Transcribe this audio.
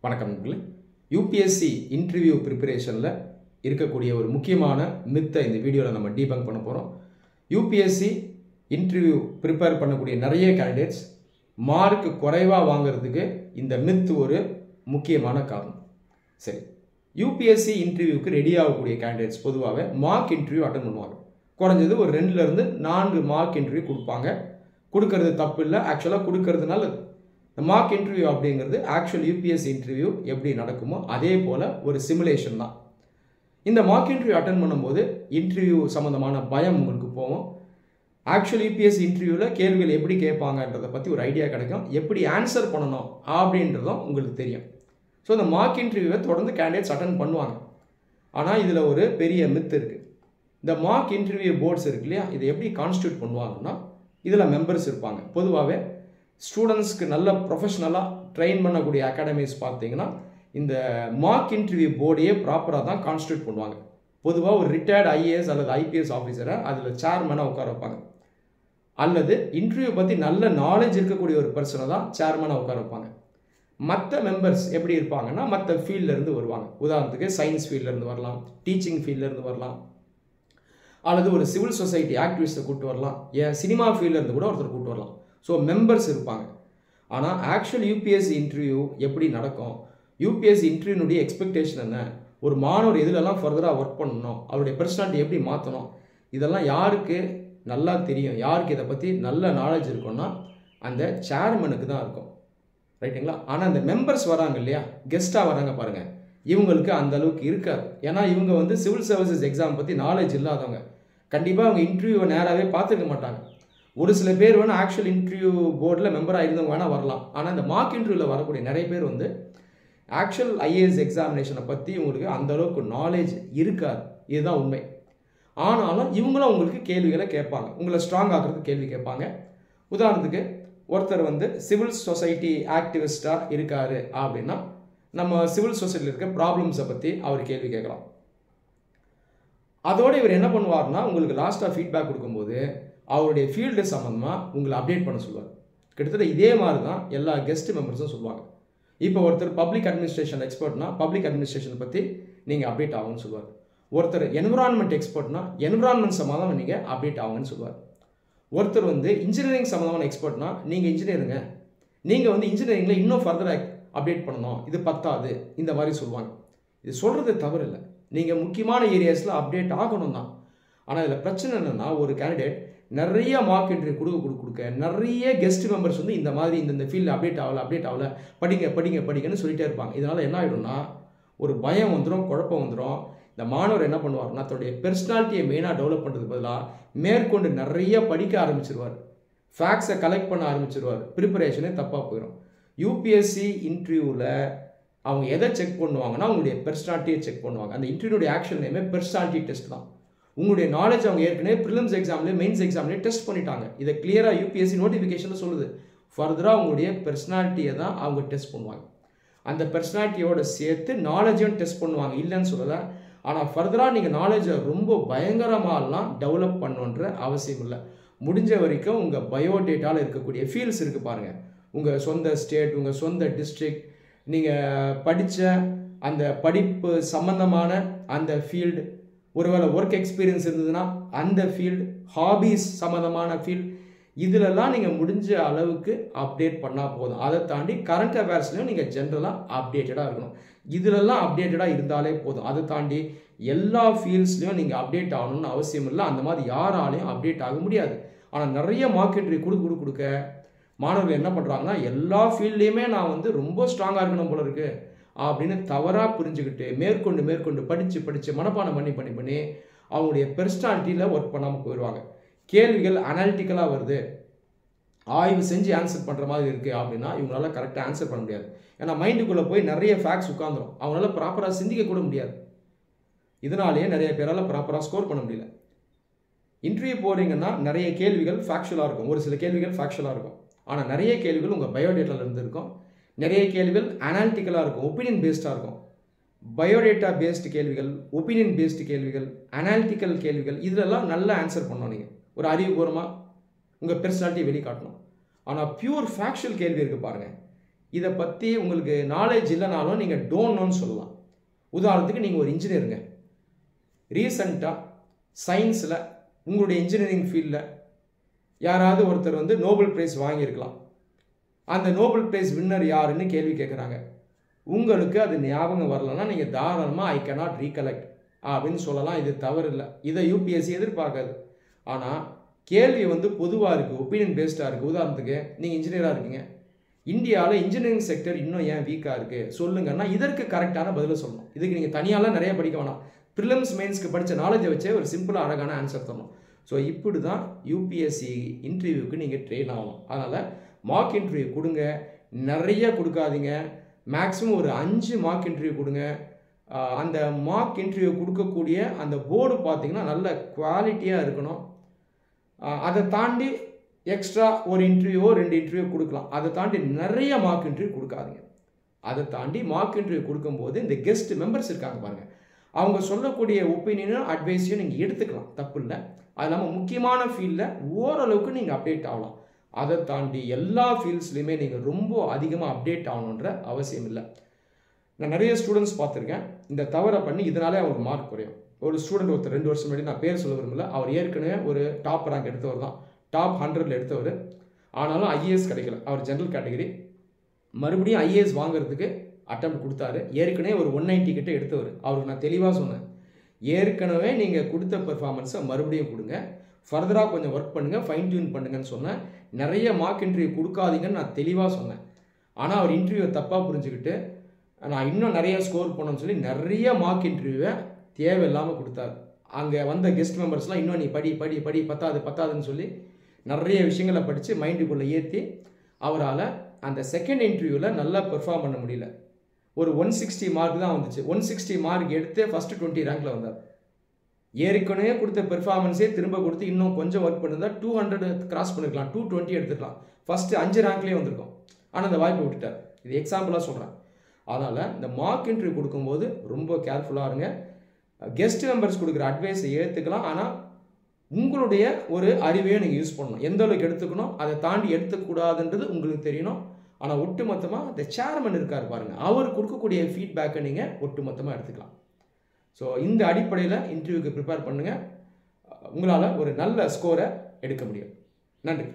வணக்கம் நண்பர்களே. UPSC interview ப்ரிப்பரேஷனில் இருக்கக்கூடிய ஒரு முக்கியமான மித்தை இந்த வீடியோவில் நம்ம டீபங்க் பண்ண போகிறோம். யூபிஎஸ்சி இன்டர்வியூ ப்ரிப்பேர் பண்ணக்கூடிய நிறைய கேண்டிடேட்ஸ் மார்க் குறைவாக வாங்கிறதுக்கு இந்த மித்து ஒரு முக்கியமான காரணம். சரி, யூபிஎஸ்சி இன்டர்வியூக்கு ரெடி ஆகக்கூடிய கேண்டிடேட்ஸ் பொதுவாகவே மார்க் இன்டர்வியூ அட்டன் பண்ணுவாங்க. குறைஞ்சது ஒரு 2லேருந்து 4 மார்க் இன்டர்வியூ கொடுப்பாங்க. கொடுக்கறது தப்பு இல்லை, ஆக்சுவலாக கொடுக்கறது நல்லது. இந்த மார்க் இன்டர்வியூ அப்படிங்கிறது ஆக்சுவல் யூபிஎஸ்சி இன்டர்வியூ எப்படி நடக்குமோ அதே போல் ஒரு சிமுலேஷன் தான். இந்த மார்க் இன்டர்வியூ அட்டன் பண்ணும்போது இன்டர்வியூ சம்மந்தமான பயம் உங்களுக்கு போகும். ஆக்சுவல் யூபிஎஸ்சி இன்டர்வியூவில் கேள்விகள் எப்படி கேட்பாங்கன்றதை பற்றி ஒரு ஐடியா கிடைக்கும். எப்படி ஆன்சர் பண்ணணும் அப்படின்றதும் உங்களுக்கு தெரியும். ஸோ இந்த மார்க் இன்டர்வியூவை தொடர்ந்து கேண்டிடேட்ஸ் அட்டன் பண்ணுவாங்க. ஆனால் இதில் ஒரு பெரிய மித்து இருக்குது. இந்த மார்க் இன்டர்வியூ போர்ட்ஸ் இருக்கு இல்லையா, இதை எப்படி கான்ஸ்டியூட் பண்ணுவாங்கன்னா இதில் மெம்பர்ஸ் இருப்பாங்க. பொதுவாகவே ஸ்டூடெண்ட்ஸ்க்கு நல்ல ப்ரொஃபஷ்னலாக ட்ரெயின் பண்ணக்கூடிய அகாடமிஸ் பார்த்தீங்கன்னா இந்த மார்க் இன்டர்வியூ போர்டையே ப்ராப்பராக தான் கான்ஸ்டியூட் பண்ணுவாங்க. பொதுவாக ஒரு ரிட்டையர்டு ஐஏஎஸ் அல்லது ஐபிஎஸ் ஆஃபீஸரை அதில் சேர்மனாக உட்கார வைப்பாங்க. அல்லது இன்டர்வியூ பற்றி நல்ல நாலேஜ் இருக்கக்கூடிய ஒரு பர்சனை தான் சேர்மனாக உட்கார வைப்பாங்க. மற்ற மெம்பர்ஸ் எப்படி இருப்பாங்கன்னா மற்ற ஃபீல்ட்லேருந்து வருவாங்க. உதாரணத்துக்கு சயின்ஸ் ஃபீல்ட்லேருந்து வரலாம், டீச்சிங் ஃபீல்ட்லேருந்து வரலாம், அல்லது ஒரு சிவில் சொசைட்டி ஆக்டிவிஸ்ட்டை கூப்பிட்டு வரலாம், ஏன் சினிமா ஃபீல்ட்லேருந்து கூட ஒருத்தர் கூப்பிட்டு வரலாம். ஸோ மெம்பர்ஸ் இருப்பாங்க. ஆனால் ஆக்சுவல் யூபிஎஸ்சி இன்டர்வியூ எப்படி நடக்கும், யூபிஎஸ்சி இன்டர்வியூனுடைய எக்ஸ்பெக்டேஷன் என்ன, ஒரு மாணவர் எதுலெல்லாம் ஃபர்தராக ஒர்க் பண்ணணும், அவருடைய பர்சனாலிட்டி எப்படி மாற்றணும், இதெல்லாம் யாருக்கு நல்லா தெரியும், யாருக்கு இதை பற்றி நல்ல நாலேஜ் இருக்குன்னா அந்த சேர்மனுக்கு தான் இருக்கும். ரைட்டுங்களா? ஆனால் அந்த மெம்பர்ஸ் வராங்க இல்லையா, கெஸ்ட்டாக வராங்க பாருங்கள், இவங்களுக்கு அந்த அளவுக்கு இருக்காது. ஏன்னா இவங்க சிவில் சர்வீசஸ் எக்ஸாம் பற்றி நாலேஜ் இல்லாதவங்க. கண்டிப்பாக அவங்க இன்டர்வியூவை நேராகவே பார்த்துக்க மாட்டாங்க. ஒரு சில பேர் வேணால் ஆக்சுவல் இன்டர்வியூ போர்டில் மெம்பராக இருந்தவங்க வேணால் வரலாம். ஆனால் இந்த மார்க் இன்டர்வியூவில் வரக்கூடிய நிறைய பேர் ஆக்சுவல் ஐஏஎஸ் எக்ஸாமினேஷனை பற்றி உங்களுக்கு அந்தளவுக்கு நாலேஜ் இருக்காது. இதுதான் உண்மை. ஆனாலும் இவங்களும் உங்களுக்கு கேள்விகளை கேட்பாங்க, உங்களை ஸ்ட்ராங் ஆகிறதுக்கு கேள்வி கேட்பாங்க. உதாரணத்துக்கு ஒருத்தர் சிவில் சொசைட்டி ஆக்டிவிஸ்டாக இருக்காரு அப்படின்னா நம்ம சிவில் சொசைட்டியில் இருக்க ப்ராப்ளம்ஸை பற்றி அவர் கேள்வி கேட்கலாம். அதோடு இவர் என்ன பண்ணுவார்னா உங்களுக்கு லாஸ்ட்டாக ஃபீட்பேக் கொடுக்கும்போது அவருடைய ஃபீல்டு சம்மந்தமாக உங்களை அப்டேட் பண்ண சொல்லுவார். கிட்டத்தட்ட இதே மாதிரி தான் எல்லா கெஸ்ட் மெம்பர்ஸும் சொல்லுவாங்க. இப்போ ஒருத்தர் பப்ளிக் அட்மினிஸ்ட்ரேஷன் எக்ஸ்பர்ட்னா பப்ளிக் அட்மினிஸ்ட்ரேஷன் பற்றி நீங்கள் அப்டேட் ஆகும்னு சொல்லுவார். ஒருத்தர் என்விரான்மெண்ட் எக்ஸ்பர்ட்னா என்விரான்மெண்ட் சம்மந்தமாக நீங்கள் அப்டேட் ஆகுங்கன்னு சொல்லுவார். ஒருத்தர் இன்ஜினியரிங் சம்மந்தமான எக்ஸ்பர்ட்னா நீங்கள் இன்ஜினியருங்க, நீங்கள் இன்ஜினியரிங்கில் இன்னும் ஃபர்தராக அப்டேட் பண்ணணும், இது பத்தாது, இந்த மாதிரி சொல்லுவாங்க. இது சொல்கிறது தவறு இல்லை, நீங்கள் முக்கியமான ஏரியாஸில் அப்டேட் ஆகணும் தான். ஆனால் இதில் பிரச்சனை என்னென்னா ஒரு கேண்டிடேட் நிறைய மார்க் இன்டர்வியூ கொடுக்க நிறைய கெஸ்ட் மெம்பர்ஸ் இந்த மாதிரி இந்த ஃபீல்டு அப்டேட் ஆகலை படிங்கன்னு சொல்லிட்டே இருப்பாங்க. இதனால் என்ன ஆகிடும்னா ஒரு பயம் வந்துடும், குழப்பம் வந்துடும். இந்த மாணவர் என்ன பண்ணுவார்னா தன்னுடைய பெர்சனாலிட்டியை மெயினாக டெவலப் பண்ணுறதுக்கு பதிலாக மேற்கொண்டு நிறைய படிக்க ஆரம்பிச்சிருவார், ஃபேக்ட்ஸை கலெக்ட் பண்ண ஆரம்பிச்சிருவார், ப்ரிப்பரேஷனே தப்பாக போயிடும். யூபிஎஸ்சி இன்டர்வியூவில் அவங்க எதை செக் பண்ணுவாங்கன்னா அவங்களுடைய பெர்சனாலிட்டியை செக் பண்ணுவாங்க. அந்த இன்டர்வியூடைய ஆக்சுவல் நேமே பெர்சனாலிட்டி டெஸ்ட் தான். உங்களுடைய நாலேஜ் அவங்க ஏற்கனவே ப்ரிலிம்ஸ் எக்ஸாம்லேயே மெயின்ஸ் எக்ஸாம்லேயே டெஸ்ட் பண்ணிட்டாங்க. இதை கிளியராக யூபிஎஸ்சி நோட்டிஃபிகேஷனில் சொல்லுது. ஃபர்தராக உங்களுடைய பெர்சனாலிட்டியை தான் அவங்க டெஸ்ட் பண்ணுவாங்க. அந்த பெர்சனாலிட்டியோட சேர்த்து நாலேஜையும் டெஸ்ட் பண்ணுவாங்க, இல்லைன்னு சொல்லலை. ஆனால் ஃபர்தராக நீங்கள் நாலேஜை ரொம்ப பயங்கரமாகலாம் டெவலப் பண்ணுன்ற அவசியம் இல்லை. முடிஞ்ச வரைக்கும் உங்கள் பயோடேட்டாவில் இருக்கக்கூடிய ஃபீல்ட்ஸ் இருக்குது பாருங்கள், உங்கள் சொந்த ஸ்டேட், உங்கள் சொந்த டிஸ்ட்ரிக்ட், நீங்கள் படித்த அந்த படிப்பு சம்பந்தமான அந்த ஃபீல்டு, ஒருவேளை ஒர்க் எக்ஸ்பீரியன்ஸ் இருந்ததுன்னா அந்த ஃபீல்டு, ஹாபீஸ் சம்மந்தமான ஃபீல்டு, இதிலெல்லாம் நீங்கள் முடிஞ்ச அளவுக்கு அப்டேட் பண்ணால் போதும். அதை தாண்டி கரண்ட் அஃபேர்ஸ்லையும் நீங்கள் ஜென்ரலாக அப்டேட்டடாக இருக்கணும். இதிலெல்லாம் அப்டேட்டடாக இருந்தாலே போதும். அதை தாண்டி எல்லா ஃபீல்ட்ஸ்லையும் நீங்கள் அப்டேட் ஆகணும்னு அவசியம் இல்லை. அந்த மாதிரி யாராலையும் அப்டேட் ஆக முடியாது. ஆனால் நிறைய மார்க் இன்டர்வியூ கொடுக்க மாணவர்கள் என்ன பண்ணுறாங்கன்னா எல்லா ஃபீல்ட்லேயுமே நான் ரொம்ப ஸ்ட்ராங்காக இருக்கணும் போல இருக்குது அப்படின்னு தவறாக புரிஞ்சுக்கிட்டு மேற்கொண்டு படித்து மனப்பாடம் பண்ணி அவங்களுடைய பெர்சனாலிட்டியில் ஒர்க் பண்ணாமல் போயிடுவாங்க. கேள்விகள் அனாலிட்டிக்கலாக வருது, ஆய்வு செஞ்சு ஆன்சர் பண்ணுற மாதிரி இருக்குது அப்படின்னா இவங்களால கரெக்டாக ஆன்சர் பண்ண முடியாது. ஏன்னா மைண்டுக்குள்ளே போய் நிறைய ஃபேக்ட்ஸ் உட்காந்துரும், அவங்களால ப்ராப்பராக சிந்திக்க கூட முடியாது. இதனாலேயே நிறைய பேரால் ப்ராப்பராக ஸ்கோர் பண்ண முடியல. இன்டர்வியூ போகிறீங்கன்னா நிறைய கேள்விகள் ஃபேக்சுவலாக இருக்கும், ஒரு சில கேள்விகள் ஃபேக்சுவலாக இருக்கும். ஆனால் நிறைய கேள்விகள் உங்கள் பயோடேட்டாவில் இருக்கும், நிறைய கேள்விகள் அனாலிட்டிக்கலாக இருக்கும், ஒப்பீனியன் பேஸ்டாக இருக்கும். பயோடேட்டா பேஸ்டு கேள்விகள், ஒப்பீனியன் பேஸ்டு கேள்விகள், அனாலிட்டிக்கல் கேள்விகள், இதிலெல்லாம் நல்லா ஆன்சர் பண்ணணும். நீங்கள் ஒரு அறிவுபூர்வமாக உங்கள் பெர்சனாலிட்டி வெளிக்காட்டணும். ஆனால் பியூர் ஃபேக்சுவல் கேள்வி இருக்குது பாருங்கள், இதை பற்றி உங்களுக்கு நாலேஜ் இல்லைனாலும் நீங்கள் டோன்ட் நோன்னு சொல்லலாம். உதாரணத்துக்கு நீங்கள் ஒரு இன்ஜினியருங்க, ரீசண்டாக சயின்ஸில் உங்களுடைய இன்ஜினியரிங் ஃபீல்டில் யாராவது ஒருத்தர் வந்து நோபல் ப்ரைஸ் வாங்கியிருக்கலாம். அந்த நோபல் ப்ரைஸ் வின்னர் யாருன்னு கேள்வி கேட்குறாங்க. உங்களுக்கு அது ஞாபகம் வரலன்னா நீங்கள் தாராளமாக ஐ கேனாட் ரீகலெக்ட் அப்படின்னு சொல்லலாம். இது தவறு இல்லை, இதை யூபிஎஸ்சி எதிர்பார்க்காது. ஆனால் கேள்வி வந்து பொதுவாக இருக்குது, ஒப்பீனியன் பேஸ்டாக இருக்குது. உதாரணத்துக்கு நீங்கள் இன்ஜினியராக இருக்கீங்க, இந்தியாவில் இன்ஜினியரிங் செக்டர் இன்னும் ஏன் வீக்காக இருக்குது சொல்லுங்கன்னா இதற்கு கரெக்டான பதிலை சொல்லணும். இதுக்கு நீங்கள் தனியாலாம் நிறைய படிக்க வேணாம், ப்ரிலிம்ஸ் மெயின்ஸ்க்கு படித்த நாலேஜை வச்சே ஒரு சிம்பிளாக அழகான ஆன்சர் தரணும். ஸோ இப்படி தான் யூபிஎஸ்சி இன்டர்வியூக்கு நீங்கள் ட்ரெயின் ஆகணும். அதனால் மார்க் இன்டர்வியூ கொடுங்க, நிறைய கொடுக்காதீங்க. மேக்ஸிமம் ஒரு 5 மார்க் இன்டர்வியூ கொடுங்க. அந்த மார்க் இன்டர்வியூ கொடுக்கக்கூடிய அந்த போர்டு பார்த்தீங்கன்னா நல்ல குவாலிட்டியாக இருக்கணும். அதை தாண்டி எக்ஸ்ட்ரா ஒரு இன்டர்வியூவோ 2 இன்டர்வியூ கொடுக்கலாம். அதை தாண்டி நிறைய மார்க் இன்டர்வியூ கொடுக்காதீங்க. அதை தாண்டி மார்க் இன்டர்வியூ கொடுக்கும்போது இந்த கெஸ்ட் மெம்பர்ஸ் இருக்காங்க பாருங்கள், அவங்க சொல்லக்கூடிய ஒப்பீனியனும் அட்வைஸையும் நீங்கள் எடுத்துக்கலாம், தப்பு இல்லை. அது இல்லாமல் முக்கியமான ஃபீல்டில் ஓரளவுக்கு நீங்கள் அப்டேட் ஆகலாம். அதை தாண்டி எல்லா ஃபீல்ட்ஸ்லையுமே நீங்கள் ரொம்ப அதிகமாக அப்டேட் ஆகணுன்ற அவசியம் இல்லை. நான் நிறைய ஸ்டூடெண்ட்ஸ் பார்த்துருக்கேன், இந்த தவறை பண்ணி இதனாலே அவருக்கு மார்க் குறையும். ஒரு ஸ்டூடெண்ட் ஒருத்தர் 2 வருஷம் முன்னாடி, நான் பேர் சொல்ல விரும்பல, அவர் ஏற்கனவே ஒரு டாப் ரேங்க் எடுத்தவர் தான், டாப் 100ல் எடுத்தவர். ஆனாலும் ஐஏஎஸ் கிடைக்கல, அவர் ஜென்ரல் கேட்டகரி. மறுபடியும் ஐஏஎஸ் வாங்குறதுக்கு அட்டெம்ப்ட் கொடுத்தாரு. ஏற்கனவே ஒரு 190 கிட்ட எடுத்தவர். அவருக்கு நான் தெளிவாக சொன்னேன், ஏற்கனவே நீங்கள் கொடுத்த பெர்ஃபார்மன்ஸை மறுபடியும் கொடுங்க, ஃபர்தராக கொஞ்சம் ஒர்க் பண்ணுங்கள், ஃபைன் டியூன் பண்ணுங்கன்னு சொன்னேன். நிறைய மார்க் இன்டர்வியூ கொடுக்காதீங்கன்னு நான் தெளிவாக சொன்னேன். ஆனால் அவர் இன்டர்வியூவை தப்பாக புரிஞ்சுக்கிட்டு நான் இன்னும் நிறைய ஸ்கோர் பண்ணணும்னு சொல்லி நிறைய மார்க் இன்டர்வியூவை தேவையில்லாமல் கொடுத்தாரு. அங்கே வந்த கெஸ்ட் மெம்பர்ஸ்லாம் இன்னும் நீ படி படி படி பத்தாதுன்னு சொல்லி நிறைய விஷயங்களை படித்து மைண்டுக்குள்ளே ஏற்றி அவரால் அந்த செகண்ட் இன்டர்வியூவில் நல்லா பெர்ஃபார்ம் பண்ண முடியல. ஒரு 160 மார்க் தான் வந்துச்சு. 160 மார்க் எடுத்து ஃபஸ்ட்டு 20 ரேங்கில் வந்தார். ஏற்கனவே கொடுத்த பெர்ஃபார்மன்ஸே திரும்ப கொடுத்து இன்னும் கொஞ்சம் ஒர்க் பண்ணிருந்தால் 200 கிராஸ் பண்ணிருக்கலாம், 220 எடுத்துக்கலாம், ஃபஸ்ட்டு 5 ரேங்க்லேயே வந்திருக்கும். ஆனால் அந்த வாய்ப்பை விட்டுட்டார். இது எக்ஸாம்பிளாக சொல்கிறேன். அதனால் இந்த மார்க் இன்டர்வியூ கொடுக்கும்போது ரொம்ப கேர்ஃபுல்லாக இருங்க. கெஸ்ட் மெம்பர்ஸ் கொடுக்குற அட்வைஸை ஏற்றுக்கலாம், ஆனால் உங்களுடைய ஒரு அறிவையும் நீங்கள் யூஸ் பண்ணணும். எந்த அளவுக்கு எடுத்துக்கணும், அதை தாண்டி எடுத்துக்கூடாதுன்றது உங்களுக்கு தெரியணும். ஆனால் ஒட்டுமொத்தமாக இந்த சேர்மன் இருக்கார் பாருங்கள், அவர் கொடுக்கக்கூடிய ஃபீட்பேக்கை நீங்கள் ஒட்டுமொத்தமாக எடுத்துக்கலாம். ஸோ இந்த அடிப்படையில் இன்டர்வியூக்கு ப்ரிப்பேர் பண்ணுங்கள், உங்களால் ஒரு நல்ல ஸ்கோரை எடுக்க முடியும். நன்றி.